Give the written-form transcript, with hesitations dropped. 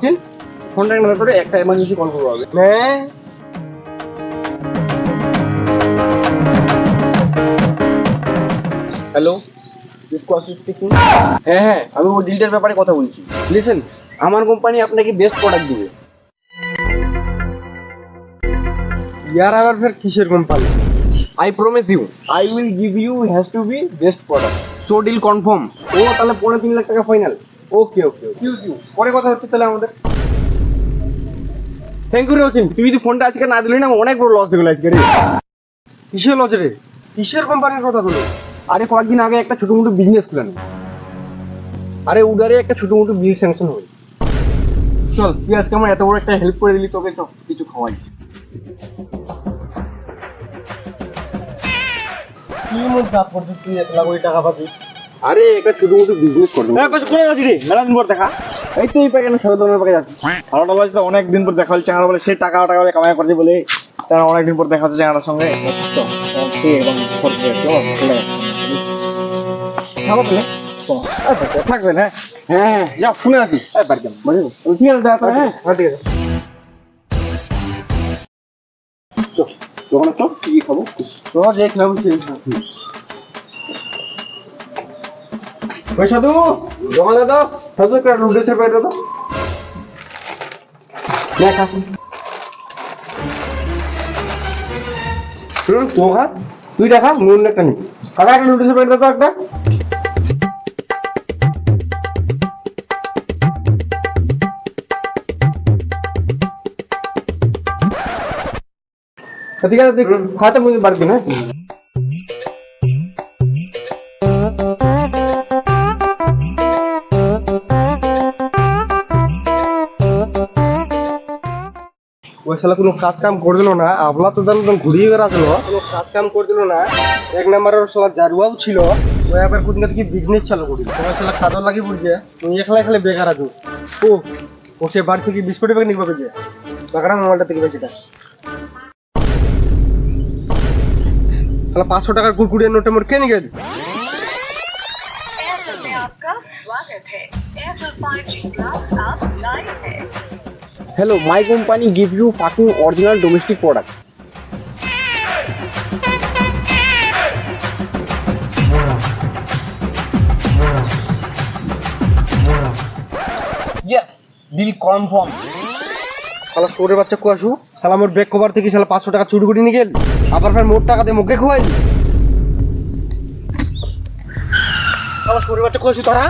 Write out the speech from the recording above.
অচিন ফোনটা না করে একটা এমার্জেন্সি কল করবো হবে হ্যাঁ। Hello, speaking. হ্যাঁ হ্যাঁ, আমি ওই ডিলটার ব্যাপারে কথা বলছি। লিসেন, আমার কোম্পানি আপনাকে বেস্ট প্রোডাক্ট দিবে। ইয়ার আবার ফের কিসের company? I promise you, I will give you has to be best product. So deal confirm. ও তাহলে 3.5 লাখ টাকা ফাইনাল। ওকে ওকে ইউ পরে কথা হচ্ছে তাহলে আমাদের। থ্যাংক ইউ রে অচিন, তুই যদি ফোনটা আজকে না দিলি না অনেক বড় লস হয়ে গেল আজকে রে। কিসের লস রে? কিসের কোম্পানির কথা বলো? আরে কয়েকদিন আগে একটা ছোট মোটো বিজনেস খুলেন। আরে উডারে একটা ছোট মোটো বিল স্যাংশন হয়ে। চল তুই আজকে আমার এত বড় একটা হেল্প করে দিলি, তোকে তো কিছু খাওয়াই। কি মুখ দাঁত করছিস তুই? 1 লাখ কোটি টাকা পাবি? আরে একটা ছোট মোটো বিজনেস করবো। কোথায় যাচ্ছি রে? মেলা দিন পর দেখা। এই তো এই প্যাকেট সাধারণ প্যাকেট যাচ্ছি। ভালোটা বলছি তো, অনেকদিন পর দেখা হচ্ছে। চাঙাড়া বলে সে টাকা বলে কামাই করছে বলে তারা অনেকদিন পর দেখা হচ্ছে চাঙাড়ার সঙ্গে। থাকবেন হ্যাঁ হ্যাঁ হ্যাঁ, যা শুনে আছি বাড়ি যাবো ঠিক আছে। হ্যাঁ হ্যাঁ ঠিক আছে, দোকানে চল কি খাবো তো যে খাবো। ওই সাধু দোকানে দাও, সাধু একটা নুডলসের প্যাকেট দাও। তোকা তুই দেখা নুন একটা নি কাকা, একটা নুডলসের প্যাকেট দাও একটা। ঠিক আছে, খাওয়াতে বুঝতে পারবি না। ওই শালা কোনো কাজ কাম করে দিল না, আবলা তো একদম ঘুরিয়ে বেড়াছিল, কোনো কাজ কাম করে দিল না। 1 নাম্বারের শালা জারুয়াও ছিল, ওই আবার কোথা থেকে বিজনেস চালু করি। তোমার শালা খাদর লাগি পড়ছে, তুমি একলা খালি বেকার আছো। ও সে বাড়ি থেকে বিস্কুটের প্যাকেট নিয়ে পাবে যে টাকাটা মোবাইলটা থেকে বেঁচে দেয়। শালা 500 টাকার কুরকুরির নোটে মোট কে নিয়ে গেছে? Hello, my company give you fucking original domestic product. Yes, deal confirm. শালা সোরের বাচ্চা কুয়াশু, শালা মোর ব্যাগ কভার থেকে শালা 500 টাকা চুরি করে নিয়ে গেল, আবার ফের মোট টাকা দিয়ে মুখে খোয়াইল। শালা সোরের বাচ্চা কুয়াশু তোরা।